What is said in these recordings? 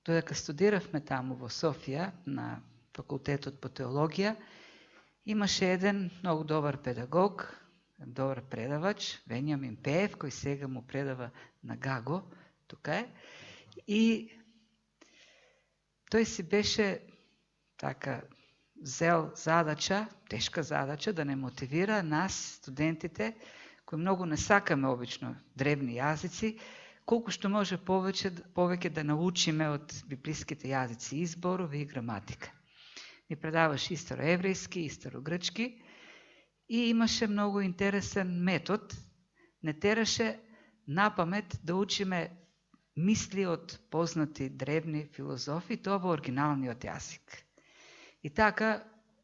Додека студиравме таму во Софија на факултетот по теологија, имаше еден многу добар педагог, добар предавач, Вењамин Пеев, кој сега му предава на Гаго, тука е. И тој си беше така взел задача, тешка задача, да не мотивира нас, студентите, кои многу не сакаме обично древни јазици, колку што може повеќе да научиме од библиските јазици, и зборови и граматика. Ни предаваше и староеврејски, и старогрчки, и имаше многу интересен метод. Не тераше напамет да учиме мисли од познати древни филозофи, тоа во оригиналниот јазик. И така,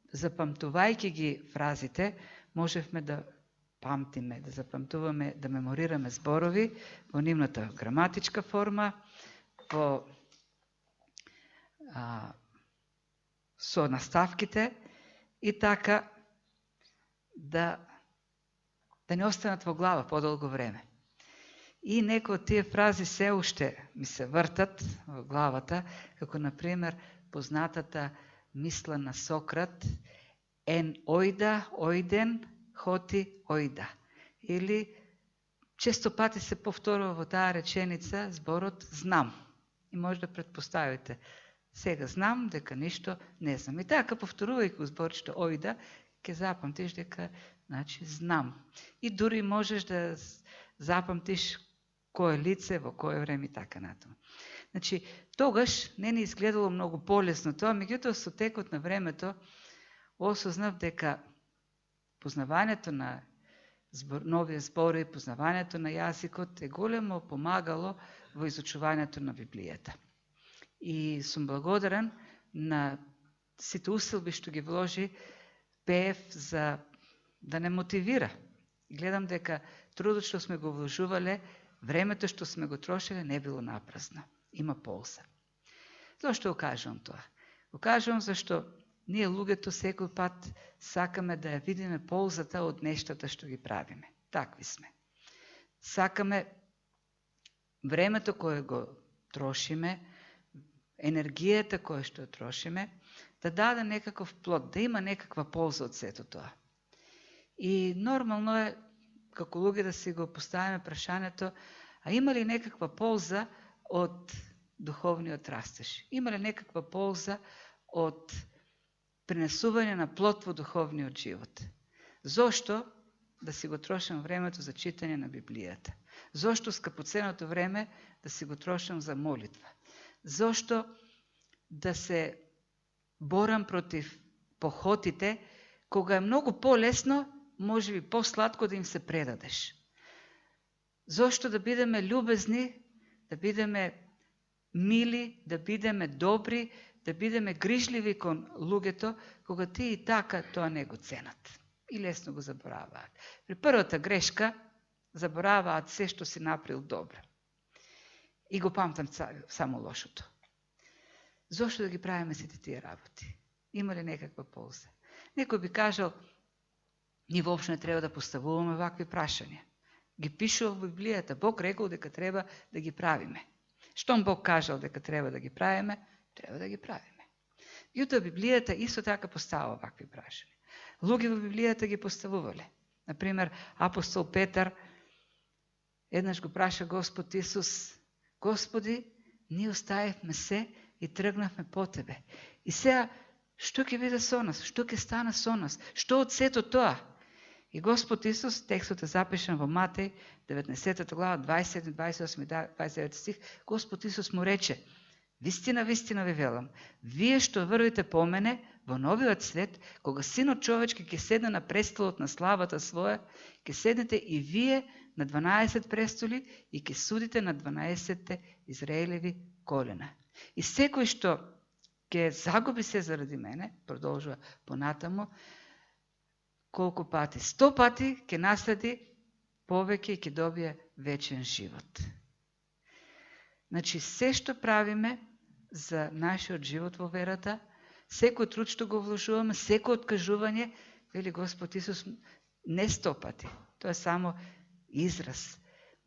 запамтувајќи ги фразите, можевме да памтиме, да запамтуваме, да меморираме зборови во нивната граматичка форма, со наставките, и така да не останат во глава подолго време. И некои од тие фрази се уште ми се вртат во главата, како например познатата мисла на Сократ, ен ојда, ојден, хоти, ојда. Или често пати се повторува во таа реченица зборот знам. И може да предпоставите, сега знам дека ништо не знам. И така повторувајќи зборчето ојда, ќе запамтиш дека значи знам. И дури можеш да запамтиш кое лице, во кое време и така натаму. Значи, тогаш не ни изгледало многу полесно тоа, меѓутоа со текот на времето осознав дека познавањето на нови зборови, познавањето на јазикот е големо помагало во изучувањето на Библијата. И сум благодарен на сите усилби што ги вложи Пеев за да не мотивира. Гледам дека трудот што сме го вложувале, времето што сме го трошеле не било напразно. Има полза. Зошто го кажувам тоа? Го кажувам зашто ние луѓето секој пат сакаме да ја видиме ползата од нештата што ги правиме. Такви сме. Сакаме времето кое го трошиме, енергијата која што ја трошиме, да даде некаков плод, да има некаква полза од сето тоа. И нормално е, како луѓе, да си го поставиме прашањето, а има ли некаква полза од духовниот растеж? Има ли некаква полза од принесување на плод во духовниот живот? Зошто да си го трошам времето за читање на Библијата? Зошто скъпоценното време да си го трошам за молитва? Зошто да се борам против похотите, кога е многу полесно, може би по-сладко да им се предадеш? Зошто да бидеме љубезни, да бидеме мили, да бидеме добри, да бидеме грижливи кон луѓето, кога ти и така тоа не го ценат и лесно го забораваат. При првата грешка забораваат се што си направил добро. И го памтам само лошото. Зошто да ги правиме сите тие работи? Има ли некаква полза? Некој би кажал, ние воопшто не треба да поставуваме вакви прашања. Ги пишува во Библијата. Бог рекол дека треба да ги правиме. Штом Бог кажал дека треба да ги правиме, треба да ги правиме. Јутоа Библијата исто така поставува вакви прашања. Луѓе во Библијата ги поставувале. Например, апостол Петар еднаш го праша Господ Исус: Господи, ние оставивме се и тргнавме по Тебе. И сега, што ќе биде со нас? Што ќе стане со нас? Што од сето тоа? И Господ Исус, текстот е запишан во Матеј, 19 глава, 27, 28 и 29 стих, Господ Исус му рече: вистина, вистина ви велам, вие што врвите по мене во новиот свет, кога Синот човечки ќе седне на престолот на славата своја, ќе седнете и вие на 12 престоли и ќе судите на 12 Израелеви колена. И секој што ќе загуби се заради мене, продолжува понатаму, колку пати? 100 пати ќе наследи повеќе и ќе добие вечен живот. Значи, се што правиме за нашиот живот во верата, секој труд што го вложуваме, секој откажување, вели Господ Исус, не 100 пати. Тоа е само израз.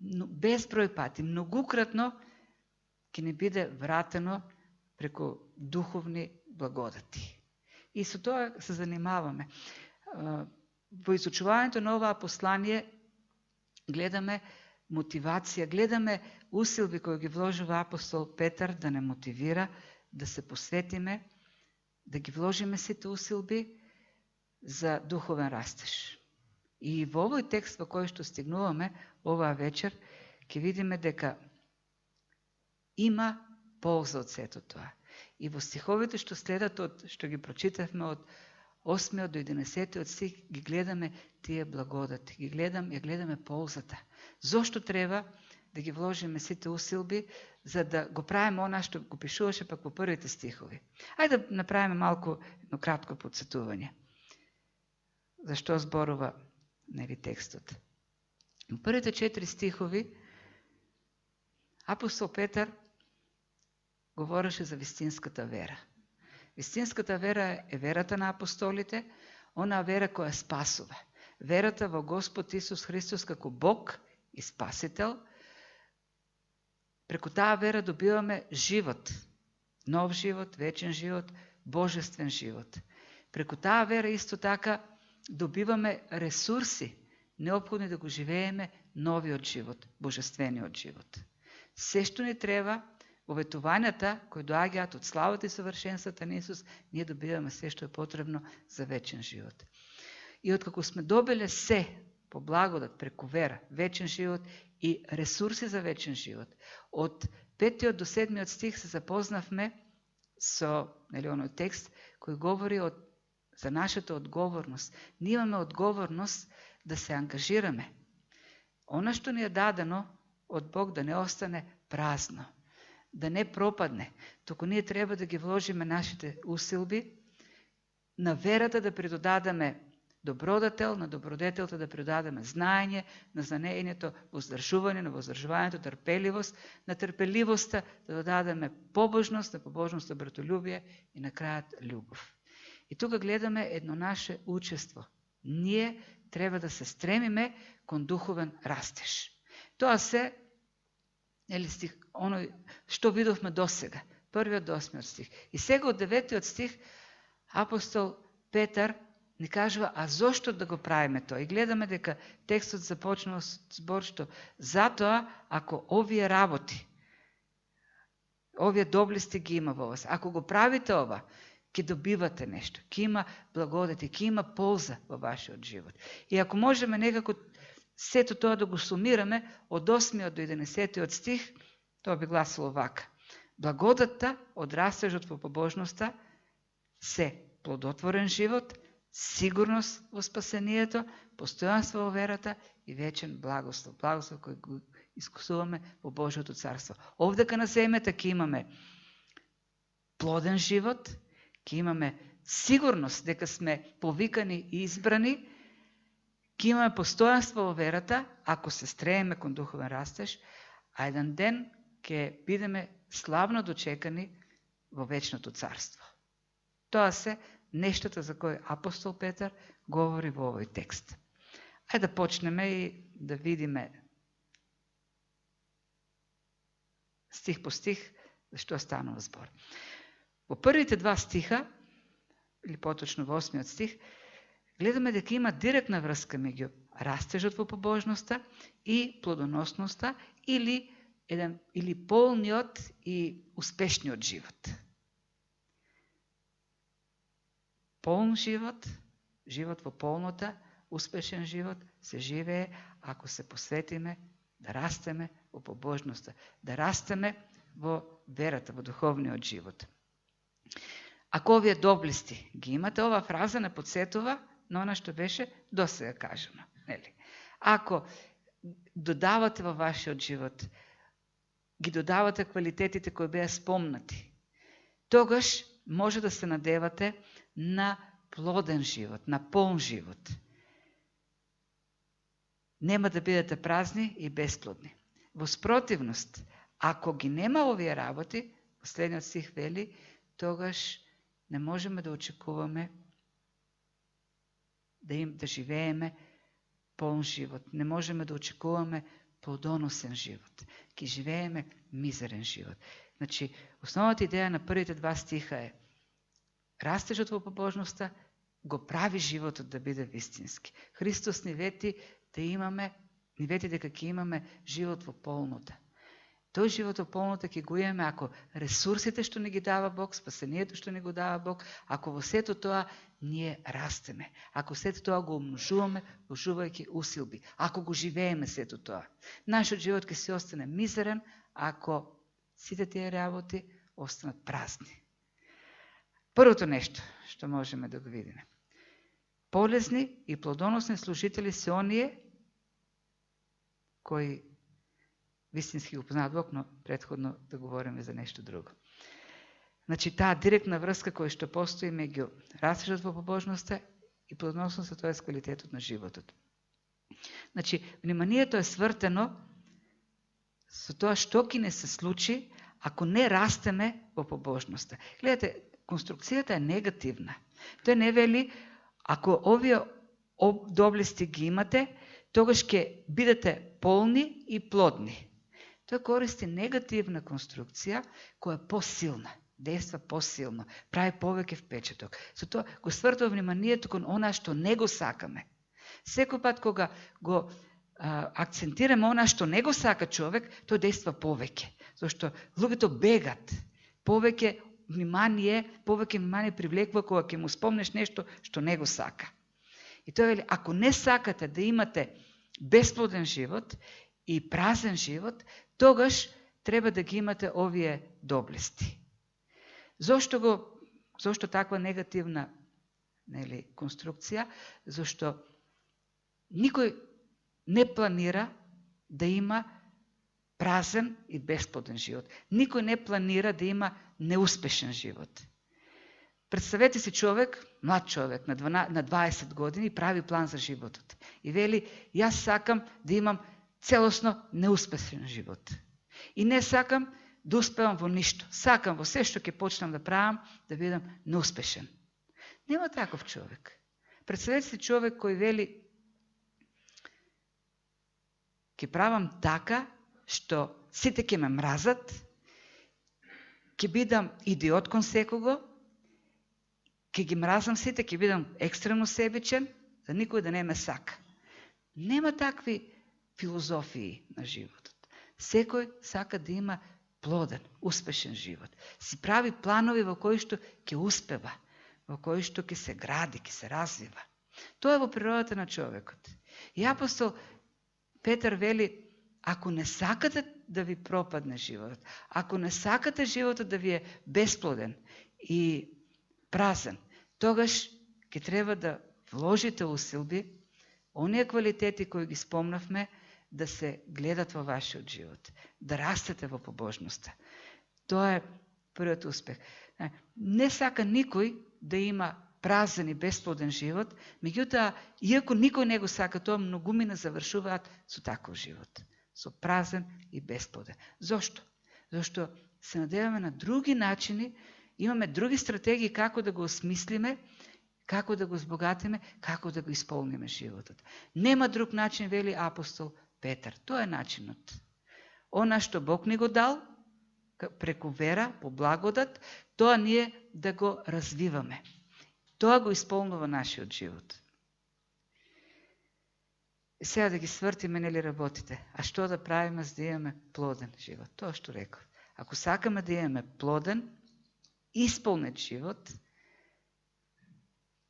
Но безброј пати, многукратно ќе ни биде вратено преку духовни благодати. И со тоа се занимаваме. Во изучувањето на оваа послание гледаме мотивација, гледаме усилби кои ги вложува апостол Петар да не мотивира, да се посветиме, да ги вложиме сите усилби за духовен растеж. И во овој текст во кој што стигнуваме оваа вечер, ќе видиме дека има полза од сето тоа. И во стиховите што следат, што ги прочитавме од 8 до 11 стих, ги гледаме тие благодати, ја гледаме ползата. Зошто треба да ги вложиме сите усилби, за да го правиме она што го пишуваше пак во првите стихови. Ајде да направиме малку едно кратко подсетување. Зашто зборува текстот? Во првите 4 стихови апостол Петар говореше за вистинската вера. Вистинската вера е верата на апостолите, онаа вера која спасува. Верата во Господ Исус Христос како Бог и Спасител. Преку таа вера добиваме живот, нов живот, вечен живот, божествен живот. Преку таа вера исто така добиваме ресурси, неопходни да го живееме новиот живот, божествениот живот. Се што ни треба, во ветувањата кои доаѓаат од славата и совршенствата на Исус, ние добиваме се што е потребно за вечен живот. И откако сме добиле се по благодат преку вера, вечен живот и ресурси за вечен живот, од 5 до 7 стих се запознавме со оној текст кој говори за нашата одговорност. Ние имаме одговорност да се ангажираме. Она што ни е дадено од Бог да не остане празно, да не пропадне, туку ние треба да ги вложиме нашите усилби на верата да придодадеме добродетел, на добродетелта да придодадеме знаење, на знаењето воздржување, на воздржувањето трпеливост, на трпеливоста да додадеме побожност, на побожност братолюбие и на крајот љубов. И тука гледаме едно наше учество. Ние треба да се стремиме кон духовен растеж. Тоа се стих, оној што видовме досега, 1 до 8 стих. И сега од 9 стих апостол Петар ни кажува, а зошто да го правиме тоа? И гледаме дека текстот започнува с збор што затоа ако овие работи, овие доблести ги има во вас, ако го правите ова, ќе добивате нешто, ќе има благодати, ќе има полза во вашиот живот. И ако можеме некако сето тоа да го сумираме од 8 до 11 стих, тоа би гласило вака. Благодатта од растежот во побожноста се плодотворен живот, сигурност во спасението, постојанство во верата и вечен благослов. Благослов кој го искусуваме во Божиото царство. Овдека на земјата ќе имаме плоден живот, ќе имаме сигурност дека сме повикани и избрани, ќе имаме постојанство во верата, ако се стремиме кон духовен растеж, а еден ден ќе бидеме славно дочекани во вечното царство. Тоа се нештата за кои апостол Петар говори во овој текст. Ајде да почнеме и да видиме стих по стих за што станува збор. Во првите 2 стиха, или поточно во 8 стих, гледаме дека има директна врска меѓу растежот во побожноста и плодоносноста или полниот и успешниот живот. Полн живот, живот во полнота, успешен живот се живее ако се посветиме да растеме во побожноста, да растеме во верата, во духовниот живот. Ако овие доблести ги имате, ова фраза не подсетува на она што беше досега кажано. Нели? Ако додавате во вашиот живот, ги додавате квалитетите кои беа спомнати, тогаш може да се надевате на плоден живот, на полн живот. Нема да бидете празни и бесплодни. Во спротивност, ако ги нема овие работи, последниот стих вели, тогаш не можеме да очекуваме да живееме полн живот. Не можеме да очекуваме плодоносен живот. Ке живееме мизерен живот. Значи, основната идея на prvите два стиха е растежот во побожноста го прави животот да биде вистински. Христос ни вети да имаме, ни вети дека ќе имаме живот во полнота. Тој живот во полнота ќе го имаме ако ресурсите што ни ги дава Бог, спасението што ни го дава Бог, ако во сето тоа ние растеме, ако сето тоа го умножуваме, вложувајќи усилби, ако го живееме сето тоа. Нашиот живот ќе се остане мизерен ако сите тие работи останат празни. Првото нешто што можеме да го видиме. Полезни и плодоносни служители се оние кои вистински го познаат Бог, но претходно да говориме за нешто друго. Значи, таа директна врска која што постои меѓу растежот во побожноста и плодоносноста, тоа е квалитетот на животот. Значи, вниманието е свртено со тоа што ќе не се случи ако не растеме во побожноста. Гледате, конструкцијата е негативна. Тој не вели, ако овие доблести ги имате, тогаш ќе бидете полни и плодни. Тој користи негативна конструкција која е посилна, действа посилно, прави повеќе впечаток. Со тоа го свртува вниманието кон она што не го сакаме. Секој пат кога го акцентираме она што не го сака човек, тој действа повеќе. Зашто луѓето бегат, повеќе внимание привлекува кога ќе му спомнеш нешто што не го сака. И тоа вели, ако не сакате да имате бесплоден живот и празен живот, тогаш треба да ги имате овие доблести. Зошто таква негативна конструкција? Зашто никој не планира да има празен и бесплоден живот. Никој не планира да има неуспешен живот. Представете си човек, млад човек на 20 години, прави план за животот. И вели, јас сакам да имам целосно неуспешен живот. И не сакам да успевам во ништо. Сакам во се што ќе почнам да правам, да бидам неуспешен. Нема таков човек. Представете си човек кој вели, ќе правам така што сите ќе ме мразат, ќе бидам идиот кон секого, ќе ги мразам сите, ќе бидам екстремно себичен, за никој да не ме сака. Нема такви филозофии на животот. Секој сака да има плоден, успешен живот. Си прави планови во кои што ќе успева, во кои што ќе се гради, ќе се развива. Тоа е во природата на човекот. И апостол Петар вели, ако не сакате да ви пропадне животот, ако не сакате животот да ви е бесплоден и празен, тогаш ќе треба да вложите усилби, оние квалитети кои ги спомнавме, да се гледат во вашиот живот, да растете во побожноста. Тоа е првиот успех. Не сака никој да има празен и бесплоден живот, меѓутоа, иако никој не го сака тоа, многумина завршуваат со таков живот. Со празен и бесплоден. Зошто? Зашто се надеваме на други начини, имаме други стратегии како да го осмислиме, како да го збогатиме, како да го исполниме животот. Нема друг начин, вели апостол Петар. Тоа е начинот. Она што Бог ни го дал, преку вера, по благодат, тоа ние да го развиваме. Тоа го исполнува нашиот живот. И сега да ги свртиме, нели работите. А што да правиме за да имаме плоден живот? Тоа што реков. Ако сакаме да имаме плоден, исполнет живот,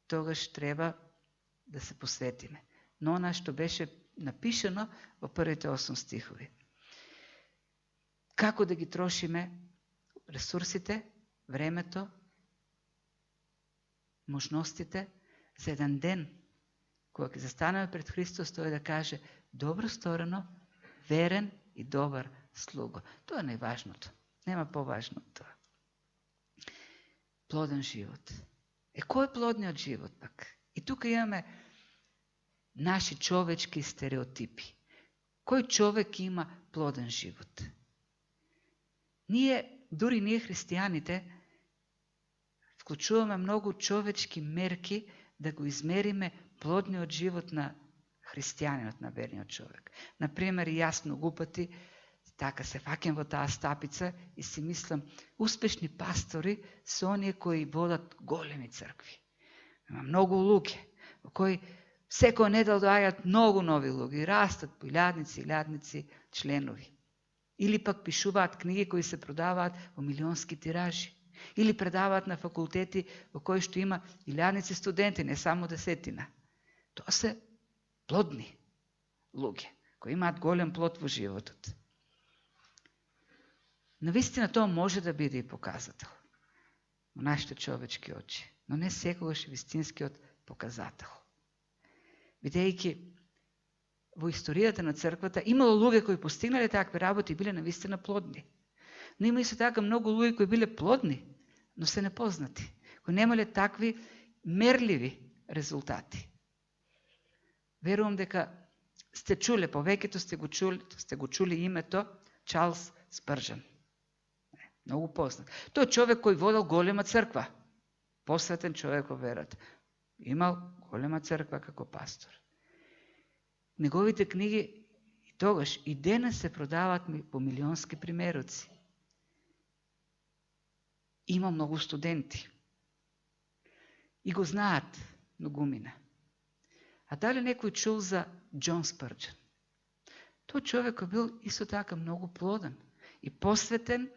тогаш треба да се посветиме. Но она што беше напишено во првите 8 стихови. Како да ги трошиме ресурсите, времето, можностите за еден ден, кога ќе застанеме пред Христос, тој да каже добро сторено, верен и добар слуго. Тоа е најважното. Нема поважно од тоа. Плоден живот. Кој е плодниот живот пак? И тука имаме наши човечки стереотипи. Кој човек има плоден живот? Дури ние христијаните, вклучуваме многу човечки мерки да го измериме плодниот живот на христијанинот, на верниот човек. Например, јас многу пати така се фаќам во таа стапица и си мислам, успешни пастори се оние кои водат големи цркви. Има многу луѓе, во кои секоја недел доаѓаат многу нови луѓе и растат по илјадници членови. Или пак пишуваат книги кои се продаваат во милионски тиражи. Или предаваат на факултети во кои што има илјадници студенти, не само десетина. Тоа се плодни луѓе, кои имаат голем плод во животот. Навистина тоа може да биде и показател во нашите човечки очи, но не секогаш вистинскиот показател. Бидејќи во историјата на црквата имало луѓе кои постигнале такви работи и биле навистина плодни. Но има исто така многу луѓе кои биле плодни, но се непознати, кои немале такви мерливи резултати. Верувам дека сте чуле, повеќето сте го чули името Чарлс Спрџан. Многу познат. Тој е човек кој водел голема црква, посветен човек во верата. Имал голема црква како пастор. Неговите книги и тогаш и денес се продаваат по милионски примероци. Има многу студенти. И го знаат многумина. А дали некој чул за Џон Спрџан? Тој човек бил исто така многу плоден и посветен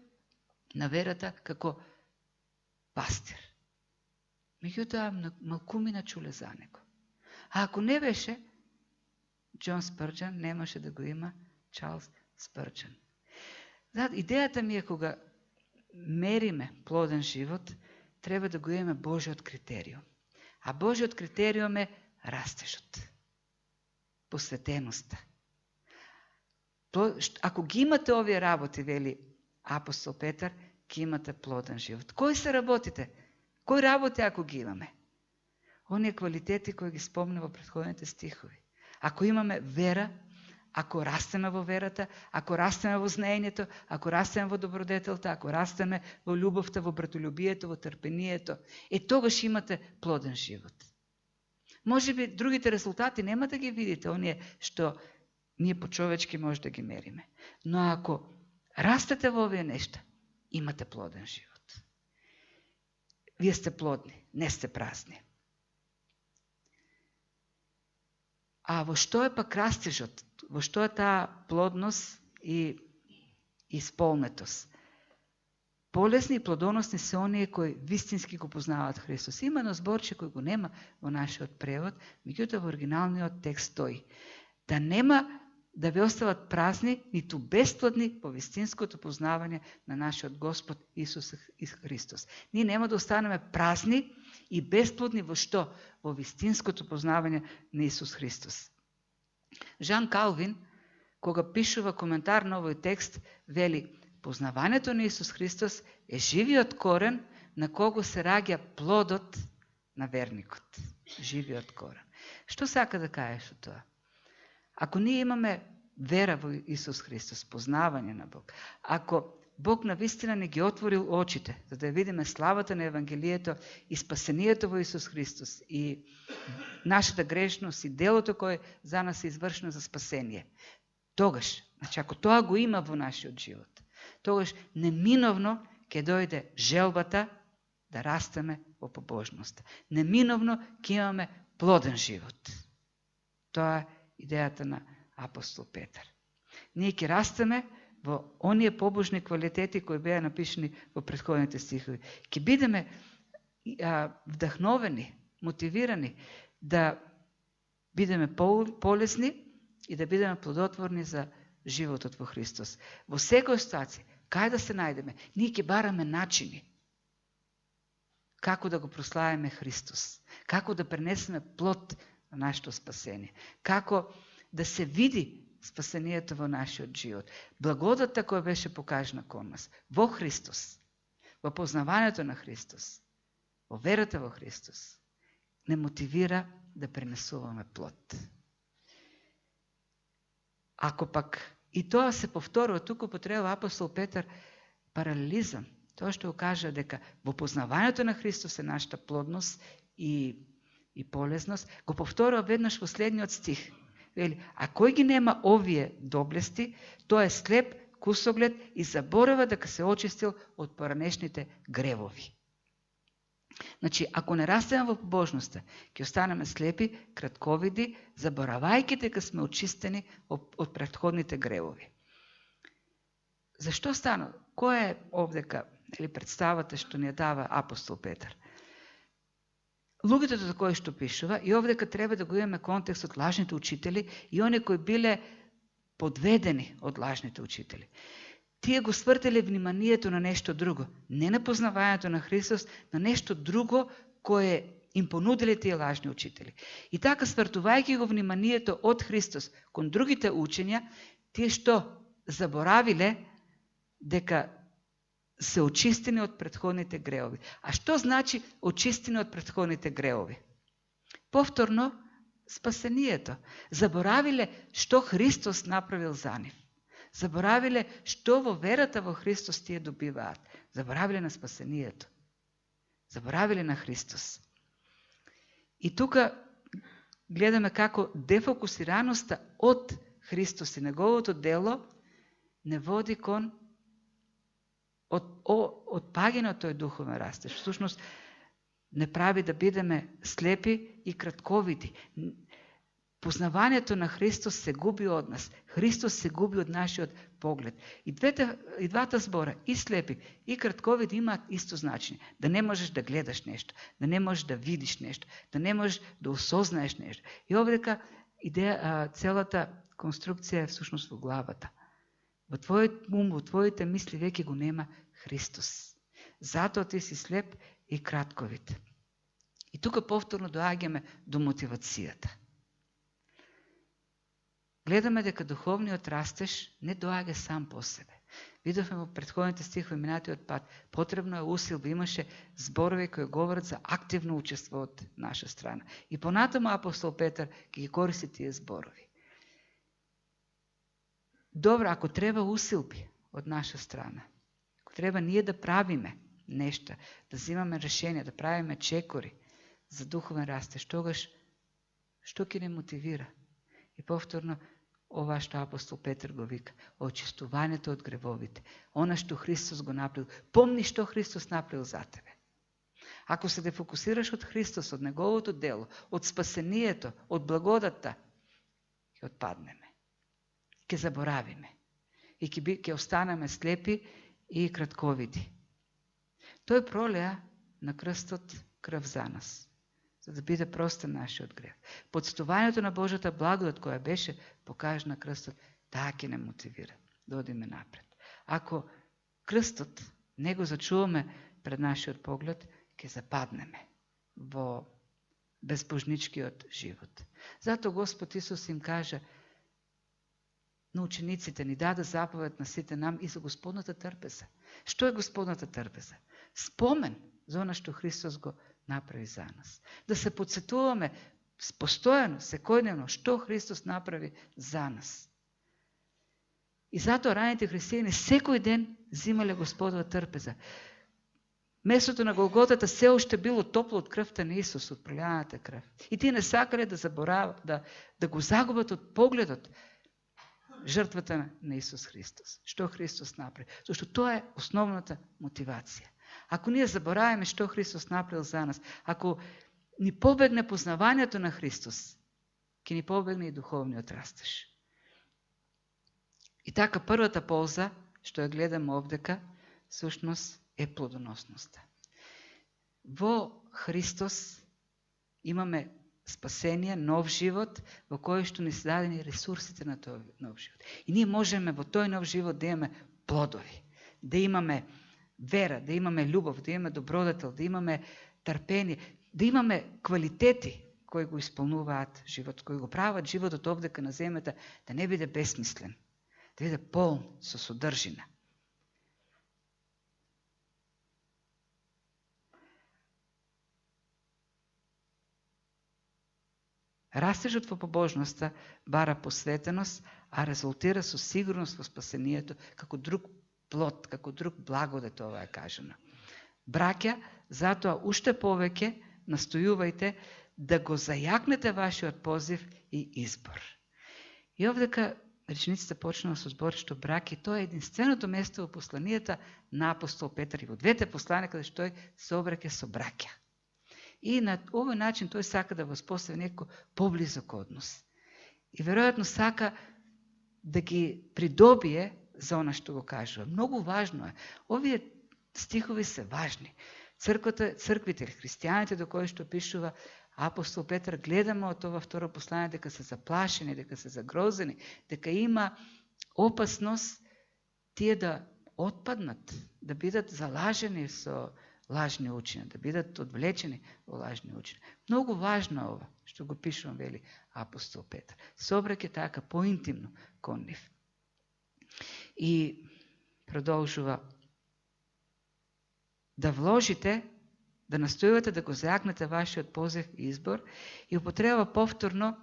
на верата како пастир. Меѓутоа, малкумина чуле за него. А ако не беше Џон Спрџан, немаше да го има Чарлс Спрџан. Идејата ми е кога мериме плоден живот, треба да го имаме Божиот критериум. А Божиот критериум е растежот, посветеноста. Ако ги имате овие работи, вели апостол Петар, ќе имате плоден живот. Кои се работите? Кои работи ако ги имаме? Оние квалитети кои ги спомна во претходните стихови. Ако имаме вера, ако растеме во верата, ако растеме во знаењето, ако растеме во добродетелта, ако растеме во љубовта, во братолюбието, во трпението, тогаш имате плоден живот. Може би другите резултати нема да ги видите, оние што ние по-човечки може да ги мериме. Но ако растете во овие нешта, имате плоден живот. Вие сте плодни, не сте празни. А во што е пак растежот? Во што е таа плодност и исполнетост? Полезни и плодоносни се оние кои вистински го познаваат Христос. Има едно зборче кој го нема во нашиот превод, меѓутоа во оригиналниот текст стои: да нема да ви остават празни, ниту бесплодни по вистинското познавање на нашиот Господ Исус Христос. Ние нема да останеме празни и бесплодни во што? Во вистинското познавање на Исус Христос. Жан Калвин, кога пишува коментар на овој текст, вели: познавањето на Исус Христос е живиот корен на кого се раѓа плодот на верникот. Живиот корен. Што сака да кажеш од тоа? Ако ние имаме вера во Исус Христос, познавање на Бог, ако Бог навистина не ги отворил очите, за да видиме славата на Евангелието и спасението во Исус Христос и нашата грешност и делото кое за нас е извршено за спасение, тогаш, значи ако тоа го има во нашиот живот, тогаш неминовно ќе дојде желбата да растеме во побожност. Неминовно ќе имаме плоден живот. Тоа е идејата на апостол Петар. Ние ќе растеме во оние побожни квалитети кои беа напишани во претходните стихови. Ќе бидеме вдахновени, мотивирани да бидеме полесни и да бидеме плодотворни за животот во Христос. Во секоја ситуација, кај да се најдеме, ние ќе бараме начини како да го прославиме Христос, како да пренесеме плод на нашето спасение, како да се види спасението во нашиот живот. Благодата која беше покажана кон нас во Христос, во познавањето на Христос, во верата во Христос, не мотивира да пренесуваме плод. Ако пак и тоа се повторува, туку потреба апостол Петар паралелизам, тоа што го кажа дека во познавањето на Христос е нашата плодност и полезност, го повторува веднаш во следниот стих. Вели, а кој ги нема овие доблести, тој е слеп кусоглед и заборава дека се очистил од поранешните гревови. Значи, ако не растеме во побожноста, ќе останеме слепи, кратковиди, заборавајќи дека сме очистени од претходните гревови. Зашто стана? Која е овдека или представата што ни ја дава апостол Петар? Луѓето за кои што пишува, и овдека треба да го имаме контекст од лажните учители и они кои биле подведени од лажните учители. Тие го свртеле вниманието на нешто друго, не на познавањето на Христос, на нешто друго кое им понудиле тие лажни учители. И така, свртувајќи го вниманието од Христос кон другите учења, тие што заборавиле дека се очистени од претходните греови. А што значи очистени од претходните греови? Повторно, спасението. Заборавиле што Христос направил за нив. Заборавиле што во верата во Христос тие добиваат. Заборавиле на спасението. Заборавиле на Христос. И тука гледаме како дефокусираноста од Христос и неговото дело не води кон отпаѓање од тој духовен растеж. Всушност, не прави да бидеме слепи и кратковиди. Познавањето на Христос се губи од нас. Христос се губи од нашиот поглед. И двата збора, и слепи, и кратковиди, имаат исто значење. Да не можеш да гледаш нешто, да не можеш да видиш нешто, да не можеш да осознаеш нешто. И овдека целата конструкција е всушност во главата. Во твојот ум, во твоите мисли веќе го нема Христос. Затоа ти си слеп и кратковид. И тука повторно доаѓаме до мотивацијата. Гледаме дека духовниот растеж не доаѓа сам по себе. Видовме во претходните стихови минатиот пат, потребно е усилба, имаше зборови кои говорат за активно учество од наша страна. И понатаму апостол Петар ќе ги користи тие зборови. Добро, ако треба усилби од наша страна, ако треба ние да правиме нешта, да взимаме решенија, да правиме чекори за духовен растеж, тогаш што ќе не мотивира? И повторно, ова што апостол Петар го вика, очистувањето од гревовите, она што Христос го направил. Помни што Христос направил за тебе. Ако се дефокусираш од Христос, од неговото дело, од спасението, од благодата, ќе отпаднеме. Ќе заборавиме. И ќе останеме слепи и кратковиди. Тој пролеа на крстот крв за нас, за да биде простен нашиот грев. Подстувањето на Божјата благодат која беше покажана на крстот, таа ќе не мотивира да одиме напред. Ако крстот не го зачуваме пред нашиот поглед, ќе западнеме во безбожничкиот живот. Зато Господ Исус им кажа на учениците, ни даде заповед на сите нам и за Господната трпеза. Што е Господната трпеза? Спомен за она што Христос го направи за нас. Да се подсетуваме постојано, секојдневно, што Христос направи за нас. И затоа раните христијани секој ден взимале Господова трпеза. Местото на Голготата се уште било топло од крвта на Исус, од пролјаната крв. И тие не сакале да заборават, да го загубат од погледот жртвата на Исус Христос. Што Христос направи? Зашто тоа е основната мотивација. Ако ние забораваме што Христос направил за нас, ако ни побегне познавањето на Христос, ќе ни побегне и духовниот растеж. И така првата полза, што ја гледаме овдека, всушност е плодоносноста. Во Христос имаме спасение, нов живот, во кој што ни се дадени ресурсите на тој нов живот. И ние можеме во тој нов живот да имаме плодови, да имаме вера, да имаме љубов, да имаме добродетел, да имаме трпение, да имаме квалитети кои го исполнуваат живот, кои го прават животот овдека на земјата да не биде безсмислен, да биде полн со содржина. Растежот во побожноста бара посветеност, а резултира со сигурност во спасението како друг плод, како друг благодет, ова е кажано. Браќа, затоа уште повеќе настојувајте да го зајакнете вашиот позив и избор. И овдека реченицата почнала со зборишто браки, тоа е единственото место во посланијата на апостол Петар и во двете послания каде што тој се обраќа со браќа. И на овој начин тој сака да воспостави некој поблизок однос. И веројатно сака да ги придобие за она што го кажува. Многу важно е. Овие стихови се важни. Црквите, христијаните до кои што пишува апостол Петар, гледаме од ова второ послание дека се заплашени, дека се загрозени, дека има опасност тие да отпаднат, да бидат залажени со лажни учења, да бидат одвлечени во лажни учења. Многу важно ова што го пишувам, вели апостол Петар. Се обраќа така поинтимно кон нив. И продолжува да вложите, да настојувате да го зајакнете вашиот позив и избор и употреба повторно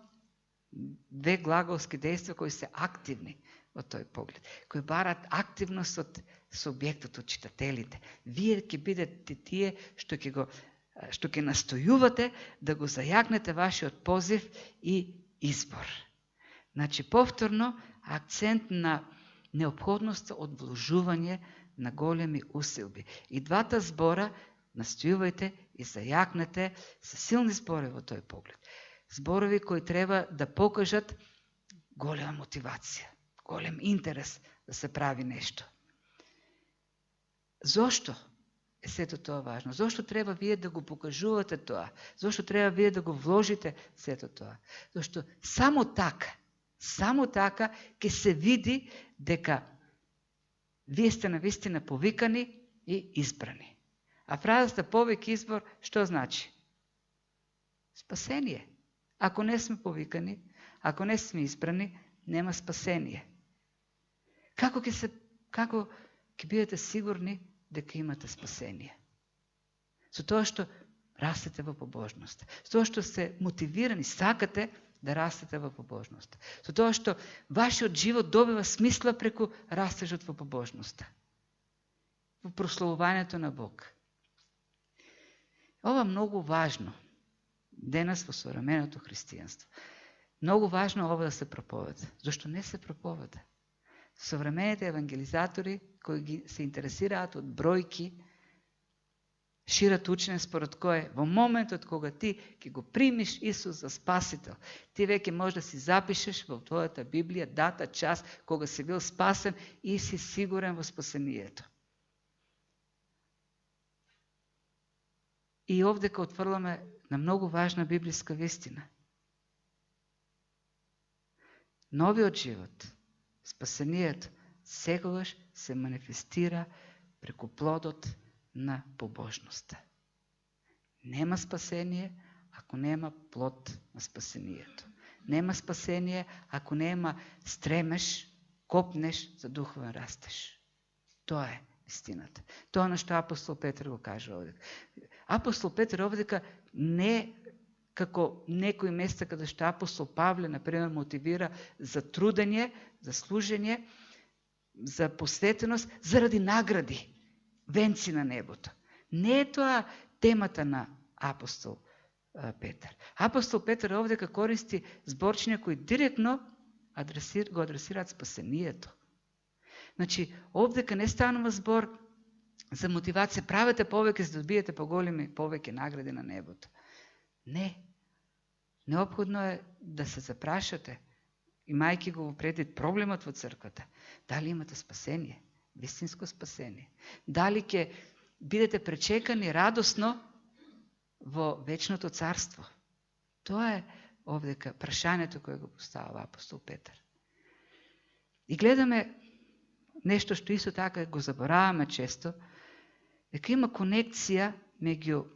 две глаголски дејства кои се активни во тој поглед, кои барат активност од субјектот, од читателите. Вие ќе бидете тие што ќе настојувате да го зајакнете вашиот позив и избор. Значи, повторно акцент на неопходноста од вложување на големи усилби. И двата збора настојувајте и зајакнете се силни зборови во тој поглед. Зборови кои треба да покажат голема мотивација, голем интерес да се прави нешто. Зошто е сето тоа важно? Зошто треба вие да го покажувате тоа? Зошто треба вие да го вложите сето тоа? Зошто само така ќе се види дека вие сте навистина повикани и избрани. А фразата повик избор, што значи? Спасение. Ако не сме повикани, ако не сме избрани, нема спасение. Како ќе бидете сигурни дека имате спасение? Со тоа што растете во побожност. Со тоа што сте мотивирани, сакате да растете во побожност. Со тоа што вашиот живот добива смисла преку растежот во побожноста. Во прославувањето на Бог. Ова многу важно денес во современото христијанство. Многу важно ова да се проповеда. Зошто не се проповеда? Современите евангелизатори кои ги се интересираат од бројки, шират учење според кое во моментот кога ти ќе го примиш Исус за Спасител, ти веќе можеш да си запишеш во твојата Библија дата, час кога си бил спасен и си сигурен во спасението. И овдека отврламе на многу важна библиска вистина. Новиот живот, спасението, секогаш се манифестира преку плодот на побожноста. Нема спасение ако нема плод на спасението. Нема спасение ако нема стремеш, копнеш за духовен растеж. Тоа е истината. Тоа на што апостол Петар го кажува овдека. Апостол Петар овдека не како некои места каде што апостол Павле, например, мотивира за трудење, за служење, за посветеност, заради награди, венци на небото. Не е тоа темата на апостол Петар. Апостол Петар овдека користи зборчиња кои директно го адресираат спасението. Значи, овдека не станува збор за мотивација, правете повеќе за да добиете поголеми повеќе награди на небото. Не. Неопходно е да се запрашате, имајќи го предвид проблемот во црквата, дали имате спасение, вистинско спасение. Дали ќе бидете пречекани радосно во вечното царство. Тоа е овдека прашањето кое го поставува апостол Петар. И гледаме нешто што исто така го забораваме често, дека има конекција меѓу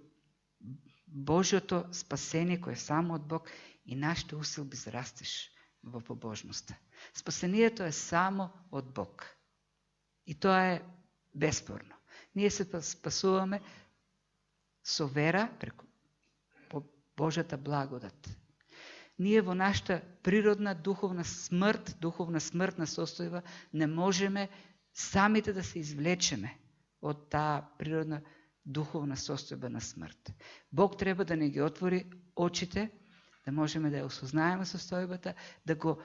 Божјото спасение кое е само од Бог и нашите усилби за растеж во побожноста. Спасението е само од Бог. И тоа е беспорно. Ние се спасуваме со вера преку Божјата благодат. Ние во нашата природна духовна смртна состојба не можеме самите да се извлечеме од таа природна духовна состојба на смрт. Бог треба да ни ги отвори очите, да можеме да ја осознаеме состојбата, да го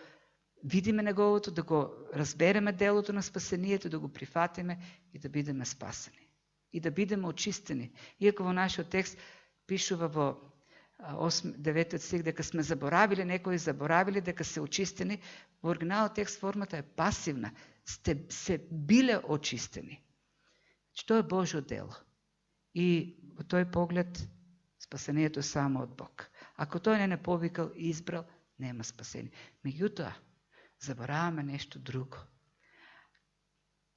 видиме неговото, да го разбереме делото на спасението, да го прифатиме и да бидеме спасени. И да бидеме очистени. Иако во нашиот текст пишува во 9 стих дека сме заборавили, некои заборавили дека се очистени, во оригиналот текст формата е пасивна. Сте се биле очистени. Што е Божјо дело? И во тој поглед спасението е само од Бог. Ако тој не повикал и избрал, нема спасение. Меѓутоа, забораваме нешто друго.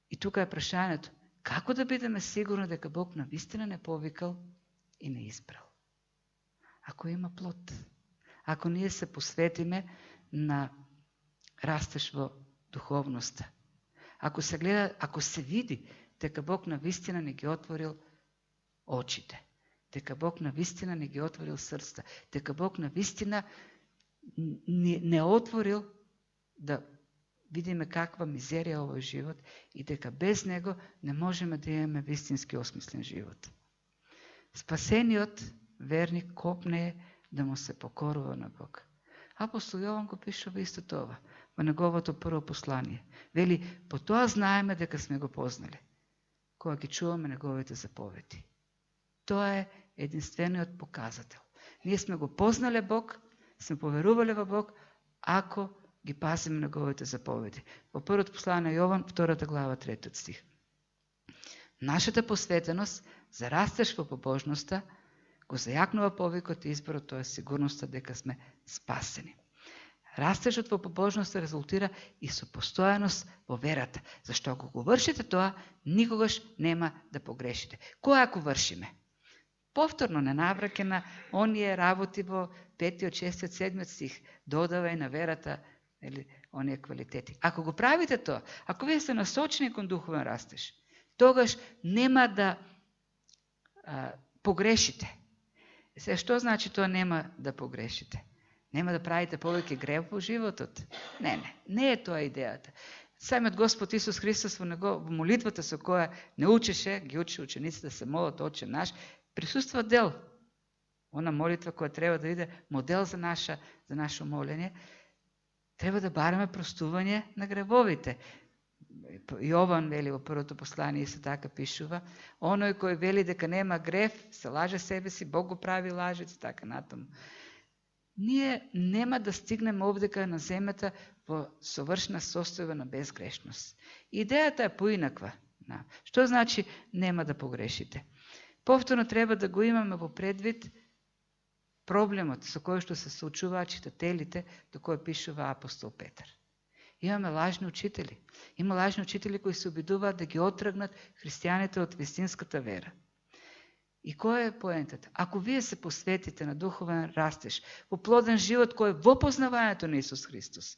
И тука е прашањето, како да бидеме сигурни дека Бог навистина не повикал и не избрал? Ако има плод, ако ние се посветиме на растеж во духовноста, ако се гледа, ако се види дека Бог навистина не ги отворил очите, дека Бог навистина не ги отворил срцата, дека Бог навистина не отворил да видиме каква мизерија е овој живот и дека без него не можеме да имаме вистински осмислен живот. Спасениот верник копне да му се покорува на Бог. Апостол Јован го пишува исто това во неговото прво послание. Вели, по тоа знаеме дека сме го познали, кога ги чуваме неговите заповеди. Тоа е единствениот показател. Ние сме го познали Бог, сме поверували во Бог, ако ги пазиме неговите заповеди. Во првото послание на Јован, 2 глава, 3 стих. Нашата посветеност за растеж во побожноста го зајакнува повикот и изборот, тоа е сигурноста дека сме спасени. Растежот во побожноста резултира и со постојаност во верата. Зашто ако го вршите тоа, никогаш нема да погрешите. Кој ако вршиме? Повторно не навраќа на оние работи во 5, 6, 7 стих. Додава и на верата оние квалитети. Ако го правите тоа, ако вие сте насочени кон духовен растеж, тогаш нема да погрешите. Се, што значи тоа нема да погрешите? Нема да правите повеќе грев во животот? Не е тоа идејата. Самиот Господ Исус Христос во молитвата со која не учеше, ги учи учениците да се молат Отче наш, присуства дел. Она молитва која треба да биде модел за наше молење, треба да бараме простување на гревовите. Јован вели во првото послание исто така пишува, оној кој вели дека нема грев, се лаже себе си, Бог го прави лажец, така натаму. Ние нема да стигнеме овдека на земјата во совршена состојба на безгрешност. Идејата е поинаква. Што значи нема да погрешите? Повторно треба да го имаме во предвид проблемот со кој што се соочуваат читателите, до кој пишува апостол Петар. Имаме лажни учители. Има лажни учители кои се обидуваат да ги отргнат христијаните од вистинската вера. И која е поентата? Ако вие се посветите на духовен растеж, во плоден живот кој е во познавањето на Исус Христос,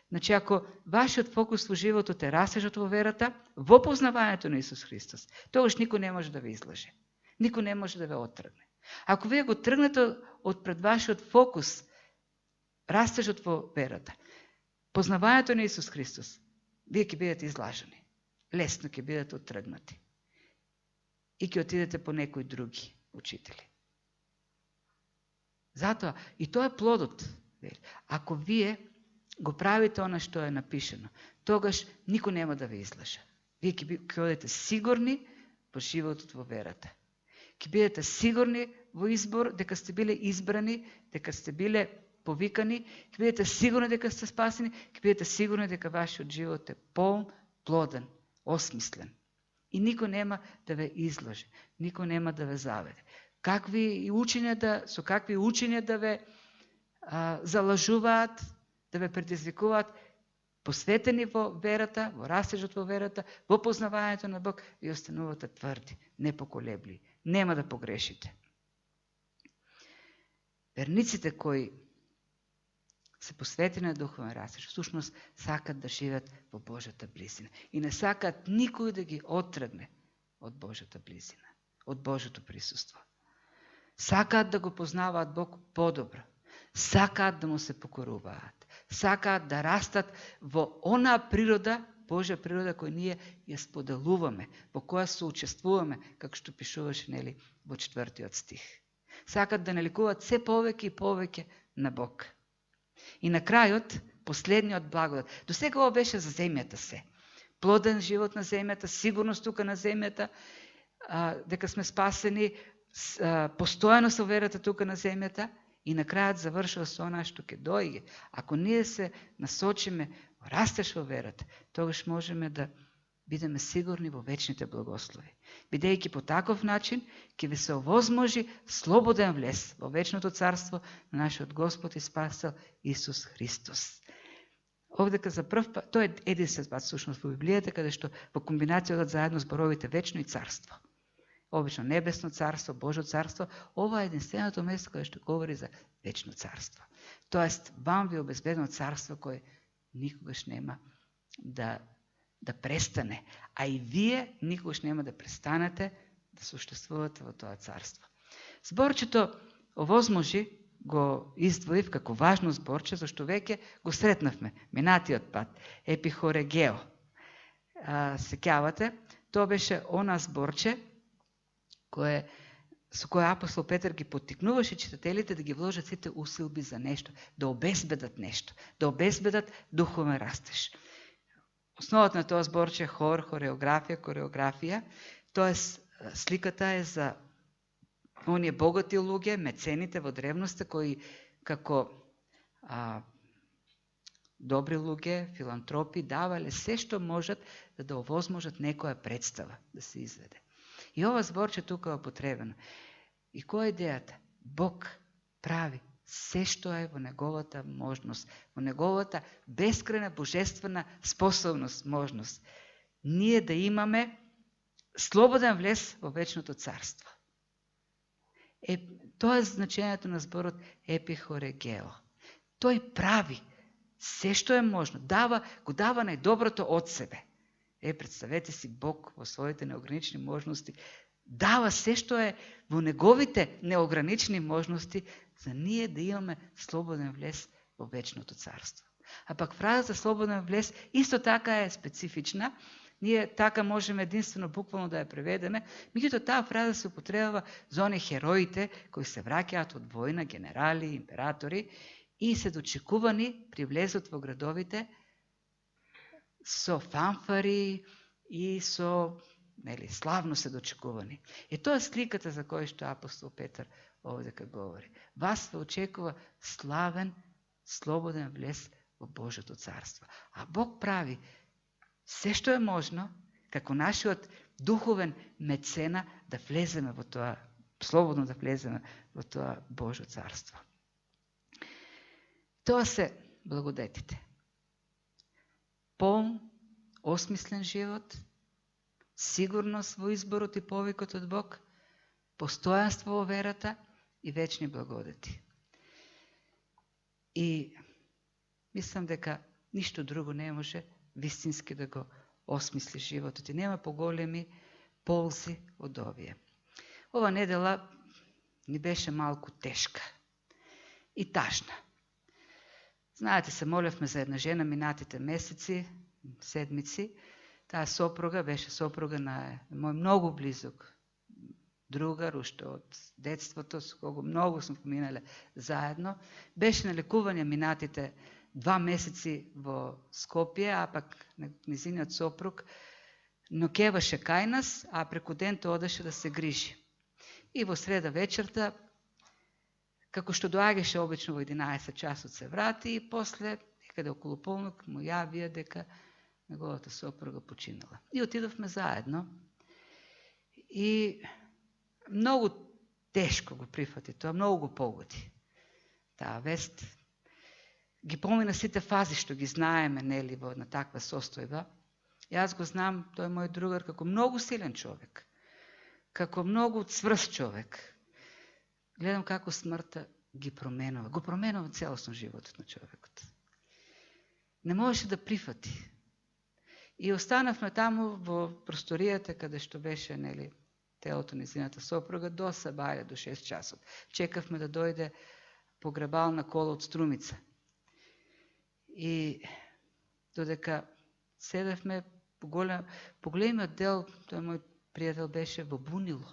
значи ако вашиот фокус во животот е растежот во верата, во познавањето на Исус Христос, тогаш никој не може да ве излаже. Никој не може да ве отргне. Ако вие го тргнете од пред вашиот фокус, растежот во верата, познавањето на Исус Христос, вие ќе бидете излажани. Лесно ќе бидете оттргнати. И ќе отидете по некои други учители. Затоа, и тоа е плодот. Ако вие го правите она што е напишено, тогаш никој нема да ве излажа. Вие ќе бидете сигурни во животот во верата. Ќе бидете сигурни во избор, дека сте биле избрани, дека сте биле повикани, ќе бидете сигурни дека сте спасени, ќе бидете сигурни дека вашиот живот е полн, плоден, осмислен. И никој нема да ве излаже, никој нема да ве заведе. Со какви учења да ве залажуваат, да ве предизвикуваат, посветени во верата, во растежот во верата, во познавањето на Бог, и останувате тврди, непоколебливи. Нема да погрешите. Верниците кои се посветени на духовен растеж, всушност сакат да живеат во Божјата близина. И не сакат никој да ги отргне од Божјата близина, од Божјото присуство. Сакаат да го познаваат Бог подобро. Сакаат да му се покоруваат. Сакаат да растат во она природа, Божја природа која ние ја споделуваме, во која соучествуваме, како што пишуваше во 4 стих. Сакаат да наликуваат се повеќе и повеќе на Бог. И на крајот, последниот благодат. До сега ова беше за земјата се. Плоден живот на земјата, сигурност тука на земјата, дека сме спасени, постојано со верата тука на земјата и на крајот завршува со она што ќе дојде. Ако ние се насочиме, растеш во верата, тогаш можеме да бидеме сигурни во вечните благослови. Бидејќи по таков начин ќе ви се овозможи слободен влез во вечното царство на нашиот Господ и Спасител Исус Христос. Овдека за прв пат, тоа е единствен пат сушност во Библијата, каде што во комбинација одат заедно зборовите вечно и царство. Обично небесно царство, Божо царство, ова е единственото место каде што говори за вечно царство. Тоест, вам ви обезбедено царство кое никогаш нема да престане, а и вие никогаш нема да престанете да существувате во тоа царство. Зборчето овозможи го издвоив како важно зборче, зашто веќе го сретнавме минатиот пат, епихорегео. Сеќавате, тоа беше она зборче со кое апостол Петар ги поттикнуваше читателите да ги вложат сите усилби за нешто, да обезбедат нешто, да обезбедат духовен растеж. Основата на тоа зборче е хор, хореографија, тоест сликата е за оние богати луѓе, мецените во древноста, кои како добри луѓе, филантропи, давале се што можат да овозможат некоја представа да се изведе. И ова зборче тука е потребено. И која е идејата? Бог прави се што е во неговата можност, во неговата бескрајна божествена способност, можност. Ние да имаме слободен влез во вечното царство. Тоа е значењето на зборот епихорегео. Тој прави се што е можно, го дава најдоброто од себе. Представете си Бог во своите неограничени можности, дава се што е во неговите неограничени можности, за ние да имаме слободен влез во вечното царство. А пак фразата слободен влез исто така е специфична. Ние така можеме единствено буквално да ја преведеме, меѓутоа таа фраза се употребува за оние хероите кои се враќаат од војна, генерали, императори и се дочекувани при влезот во градовите со фанфари и со славно се дочекувани. Тоа е сликата за која што апостол Петар овдека говори. Вас ве очекува славен, слободен влез во Божјото царство. А Бог прави се што е можно, како нашиот духовен мецена, да влеземе во тоа, слободно да влеземе во тоа Божјо царство. Тоа се благодетите. Полн, осмислен живот, сигурност во изборот и повикот од Бог, постојанство во верата и вечни благодети. И мислам дека ништо друго не може вистински да го осмисли животот и нема поголеми ползи од овие. Ова недела ни беше малку тешка и тажна. Знаете, се молевме за една жена минатите месеци, седмици. Таа сопруга беше сопруга на мој многу близок другар, уште од детството, со кого многу сме поминале заедно. Беше на лекување минатите 2 месеци во Скопје, а пак низиниот сопруг ноќеваше кај нас, а преку ден тоа одеше да се грижи. И во среда вечерта, како што доаѓаше обично во 11 часот се врати и после, некаде околу полнок, му јавија дека неговата сопруга починала. И отидовме заедно. И многу тешко го прифати тоа, многу го погоди таа вест. Ги помина сите фази што ги знаеме, нели, во една таква состојба. Јас го знам, тој мој другар, како многу силен човек, како многу цврст човек. Гледам како смртта ги променува. Го променува целосно животот на човекот. Не можеше да прифати. И останавме таму во просторијата каде што беше, нели, телото низината сопруга до сабајле, до 6 часот. Чекавме да дојде погребална кола од Струмица. И додека седевме, поголемиот дел, тој мој пријател беше во бунило.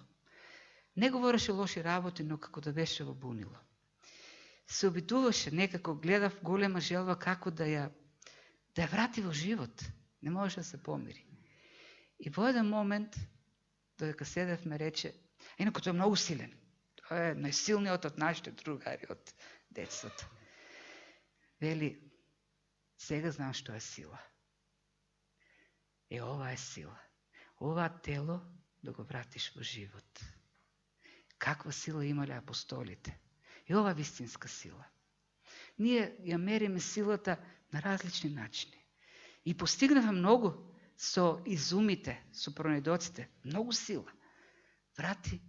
Не говореше лоши работи, но како да беше во бунило. се обидуваше, некако гледав голема желба како да ја врати во живот. Не може да се помири. И во еден момент, додека седевме, рече, инако тој е многу силен. Тој е најсилниот од нашите другари, од детството. Вели, сега знам што е сила. Ова е сила. Ова тело да го вратиш во живот. Каква сила имале апостолите. И ова е вистинска сила. Ние ја мериме силата на различни начини. И постигнавме многу со изумите, со пронедоците. Многу сила. Врати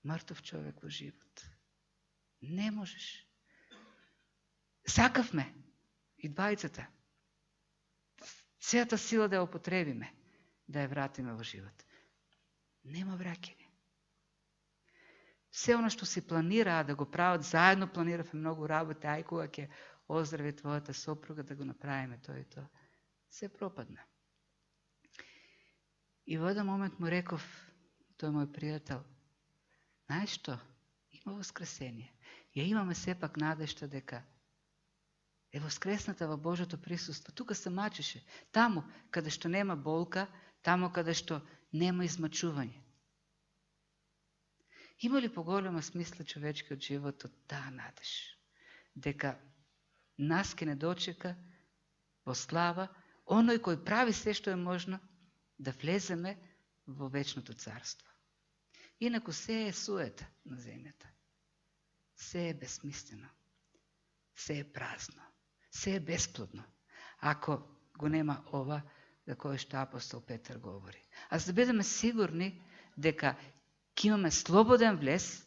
мртов човек во живот. Не можеш. Сакавме и двајцата. Сејата сила да ја употребиме, да ја вратиме во живот. Нема враќање. Се оно што си планираа да го прават, заедно планиравме многу работа, ај кога ќе оздрави твојата сопруга да го направиме тоа и тоа. Се пропадна. И во еден момент му реков, тој мој пријател, знаеш што? Има воскресение. Ја имаме сепак надежда дека е воскресната во Божјото присуство. Тука се мачеше. Таму, каде што нема болка, таму каде што нема измачување. Има ли поголема смисла човечкиот живот од таа надеж? Дека нас ке не дочека во слава оној кој прави се што е можно да влеземе во вечното царство. Инаку се е суета на земјата. Се е безсмислено. Се е празно. Се е бесплодно. Ако го нема ова за кое што апостол Петар говори. А за да бидеме сигурни дека ќе имаме слободен влез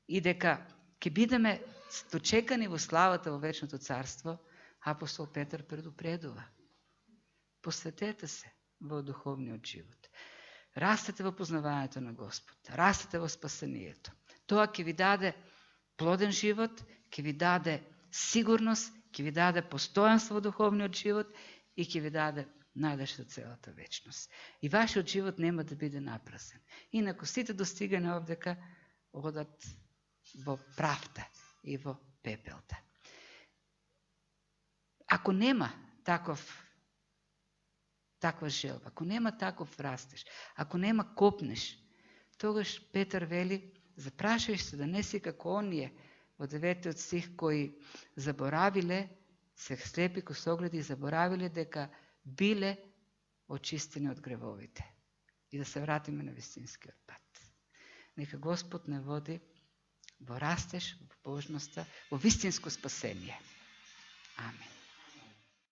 и дека ќе бидеме дочекани во славата во вечното царство, апостол Петар предупредува. Посветете се во духовниот живот. Растете во познавањето на Господ. Растете во спасението. Тоа ќе ви даде плоден живот, ќе ви даде сигурност, ќе ви даде постоjanство во духовниот живот и ќе ви даде надеж за целата вечност. И вашиот живот нема да биде напразен. Инаку сите достигани овдека одат во правта и во пепелта. Ако нема таква желба, ако нема таков растеж, ако нема копнеш, тогаш Петар вели, запрашај се да не си како оние во 9 стих кои заборавиле, се слепи косогледи, заборавиле дека биле очистени од гревовите. И да се вратиме на вистинскиот пат. Нека Господ не води во растеж, во божноста, во вистинско спасение. Амин.